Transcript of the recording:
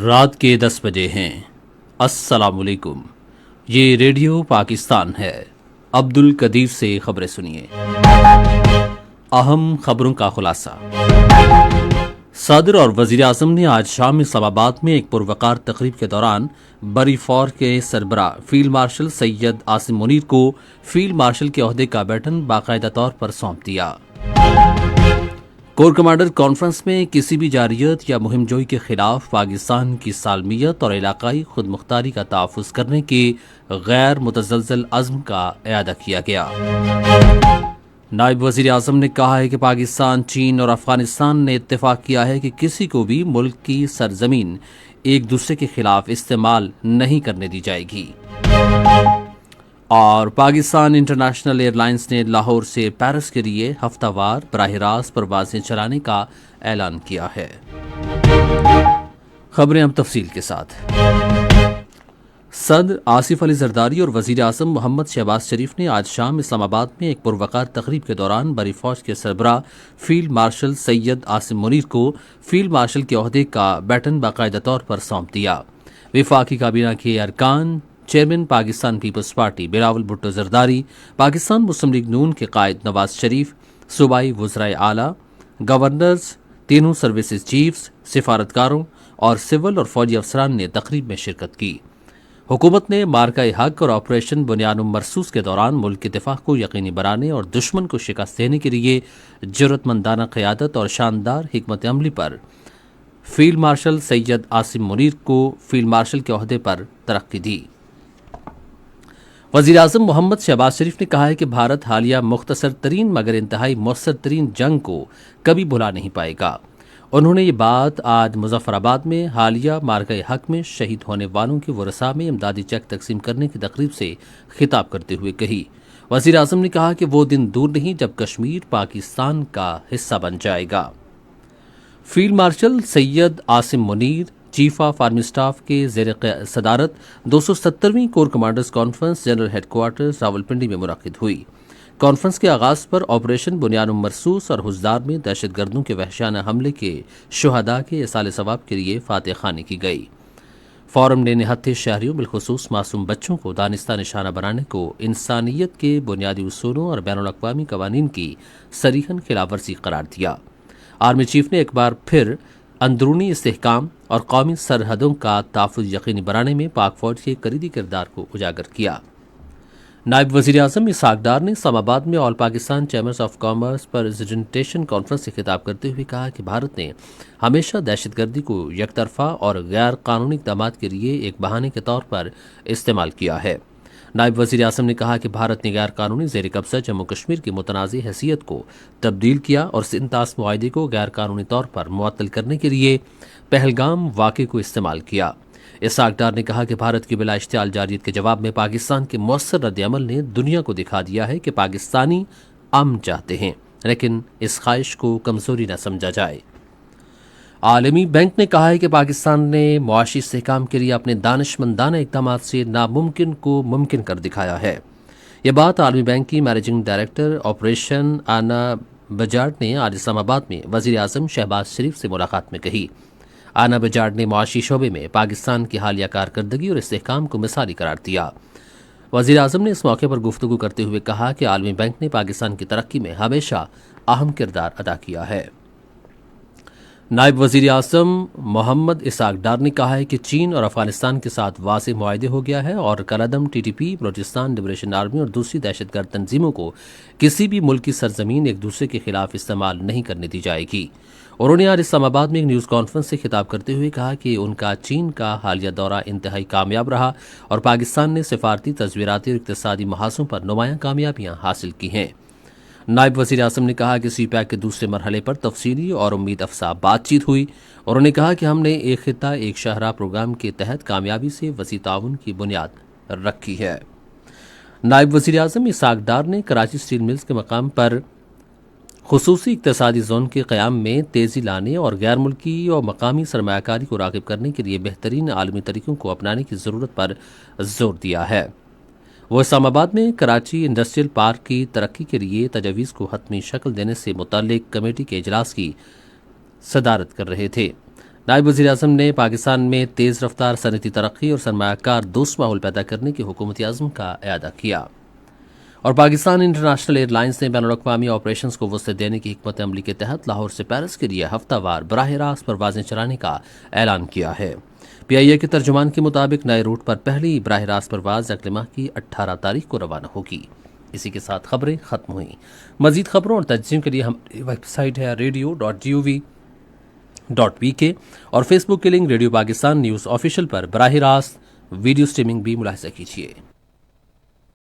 رات کے 10 بجے ہیں۔ السلام علیکم، یہ ریڈیو پاکستان ہے۔ عبد القدیر سے خبریں سنیے۔ اہم خبروں کا خلاصہ۔ صدر اور وزیر اعظم نے آج شام اسلام آباد میں ایک پروقار تقریب کے دوران بری فور کے سربراہ فیلڈ مارشل سید عاصم منیر کو فیلڈ مارشل کے عہدے کا بیٹن باقاعدہ طور پر سونپ دیا۔ کور کمانڈر کانفرنس میں کسی بھی جارحیت یا مہم جوئی کے خلاف پاکستان کی سالمیت اور علاقائی خود مختاری کا تحفظ کرنے کے غیر متزلزل عزم کا اعادہ کیا گیا۔ نائب وزیر اعظم نے کہا ہے کہ پاکستان، چین اور افغانستان نے اتفاق کیا ہے کہ کسی کو بھی ملک کی سرزمین ایک دوسرے کے خلاف استعمال نہیں کرنے دی جائے گی۔ اور پاکستان انٹرنیشنل ایئر لائنز نے لاہور سے پیرس کے لیے ہفتہ وار براہ راست پروازیں چلانے کا اعلان کیا ہے۔ خبریں اب تفصیل کے ساتھ۔ صدر آصف علی زرداری اور وزیر اعظم محمد شہباز شریف نے آج شام اسلام آباد میں ایک پروقار تقریب کے دوران بری فوج کے سربراہ فیلڈ مارشل سید عاصم منیر کو فیلڈ مارشل کے عہدے کا بیٹن باقاعدہ طور پر سونپ دیا۔ وفاقی کابینہ کے ارکان، چیئرمین پاکستان پیپلز پارٹی بلاول بھٹو زرداری، پاکستان مسلم لیگ نون کے قائد نواز شریف، صوبائی وزرائے اعلیٰ، گورنرز، تینوں سروسز چیفز، سفارتکاروں اور سول اور فوجی افسران نے تقریب میں شرکت کی۔ حکومت نے مارکہ حق اور آپریشن بنیاد مرصوص کے دوران ملک کے دفاع کو یقینی بنانے اور دشمن کو شکست دینے کے لیے جرأت مندانہ قیادت اور شاندار حکمت عملی پر فیلڈ مارشل سید عاصم منیر کو فیلڈ مارشل کے عہدے پر ترقی دی۔ وزیر اعظم محمد شہباز شریف نے کہا ہے کہ بھارت حالیہ مختصر ترین مگر انتہائی مؤثر ترین جنگ کو کبھی بھلا نہیں پائے گا۔ انہوں نے یہ بات آج مظفر آباد میں حالیہ مارکہ حق میں شہید ہونے والوں کے ورثاء میں امدادی چیک تقسیم کرنے کی تقریب سے خطاب کرتے ہوئے کہی۔ وزیر اعظم نے کہا کہ وہ دن دور نہیں جب کشمیر پاکستان کا حصہ بن جائے گا۔ Field marshal Syed Asim Munir chief of army staff کے زیر صدارت 270ویں corps commanders conference general head quarters Rawalpindi میں منعقد ہوئی۔ کانفرنس کے آغاز پر آپریشن بنیاد مرصوص اور حزدار میں دہشت گردوں کے وحشیانہ حملے کے شہداء کے ایصال ثواب کے لیے فاتح خوانی کی گئی۔ فورم نے نہتے شہریوں بالخصوص معصوم بچوں کو دانستہ نشانہ بنانے کو انسانیت کے بنیادی اصولوں اور بین الاقوامی قوانین کی صریحاً خلاف ورزی قرار دیا۔ آرمی چیف نے ایک بار پھر اندرونی استحکام اور قومی سرحدوں کا تحفظ یقینی بنانے میں پاک فوج کے کلیدی کردار کو اجاگر کیا۔ نائب وزیر اعظم اسحاق ڈار نے اسلام آباد میں all Pakistan chambers of commerce presentation conference سے خطاب کرتے ہوئے کہا کہ بھارت نے ہمیشہ دہشت گردی کو یک طرفہ اور غیر قانونی اقدامات کے لیے ایک بہانے کے طور پر استعمال کیا ہے۔ نائب وزیر اعظم نے کہا کہ بھارت نے غیر قانونی زیر قبضہ جموں کشمیر کی متنازع حیثیت کو تبدیل کیا اور سنتاس معاہدے کو غیر قانونی طور پر معطل کرنے کے لیے پہلگام واقعے کو استعمال کیا۔ اسحاق ڈار نے کہا کہ بھارت کی بلا اشتعال جارحیت کے جواب میں پاکستان کے مؤثر رد عمل نے دنیا کو دکھا دیا ہے کہ پاکستانی امن چاہتے ہیں، لیکن اس خواہش کو کمزوری نہ سمجھا جائے۔ عالمی بینک نے کہا ہے کہ پاکستان نے معاشی استحکام کے لیے اپنے دانشمندانہ اقدامات سے ناممکن کو ممکن کر دکھایا ہے۔ یہ بات عالمی بینک کی مینیجنگ ڈائریکٹر آپریشن آنا بجاٹ نے آج اسلام آباد میں وزیر اعظم شہباز شریف سے ملاقات میں کہی۔ آنا بجاٹ نے معاشی شعبے میں پاکستان کی حالیہ کارکردگی اور استحکام کو مثالی قرار دیا۔ وزیر اعظم نے اس موقع پر گفتگو کرتے ہوئے کہا کہ عالمی بینک نے پاکستان کی ترقی میں ہمیشہ اہم کردار ادا کیا ہے۔ نائب وزیر اعظم محمد اسحاق ڈار نے کہا ہے کہ چین اور افغانستان کے ساتھ واضح معاہدے ہو گیا ہے اور کالعدم T T P, Balochistan liberation army اور دوسری دہشت گرد تنظیموں کو کسی بھی ملک کی سرزمین ایک دوسرے کے خلاف استعمال نہیں کرنے دی جائے گی۔ انہوں نے آج اسلام آباد میں ایک نیوز کانفرنس سے خطاب کرتے ہوئے کہا کہ ان کا چین کا حالیہ دورہ انتہائی کامیاب رہا اور پاکستان نے سفارتی، تصویراتی اور اقتصادی محاذوں پر نمایاں کامیابیاں حاصل کی ہیں۔ نائب وزیر اعظم نے کہا کہ سی پیک کے دوسرے مرحلے پر تفصیلی اور امید افزا بات چیت ہوئی۔ انہوں نے کہا کہ ہم نے ایک خطہ ایک شاہراہ پروگرام کے تحت کامیابی سے وسیع تعاون کی بنیاد رکھی ہے۔ نائب وزیر اعظم اسحاق ڈار نے کراچی اسٹیل ملز کے مقام پر خصوصی اقتصادی زون کے قیام میں تیزی لانے اور غیر ملکی اور مقامی سرمایہ کاری کو راغب کرنے کے لیے بہترین عالمی طریقوں کو اپنانے کی ضرورت پر زور دیا ہے۔ وہ اسلام آباد میں کراچی انڈسٹریل پارک کی ترقی کے لیے تجاویز کو حتمی شکل دینے سے متعلق کمیٹی کے اجلاس کی صدارت کر رہے تھے۔ نائب وزیر اعظم نے پاکستان میں تیز رفتار صنعتی ترقی اور سرمایہ کار دوست ماحول پیدا کرنے کی حکومتی عزم کا اعادہ کیا۔ اور پاکستان انٹرنیشنل ایئر لائنز نے بین الاقوامی آپریشنز کو وسعت دینے کی حکمت عملی کے تحت لاہور سے پیرس کے لیے ہفتہ وار براہ راست پروازیں چلانے کا اعلان کیا ہے۔ پی آئی اے کے ترجمان کے مطابق نئے روٹ پر پہلی براہ راست پرواز اگلے ماہ کی 18 تاریخ کو روانہ ہوگی۔ اسی کے ساتھ خبریں ختم ہوئیں۔ مزید خبروں اور تجزیوں کے لیے ہماری ویب سائٹ ہے radio.gov.pk اور فیس بک کے link radio Pakistan news official پر براہ راست ویڈیو سٹریمنگ بھی ملاحظہ کیجیے۔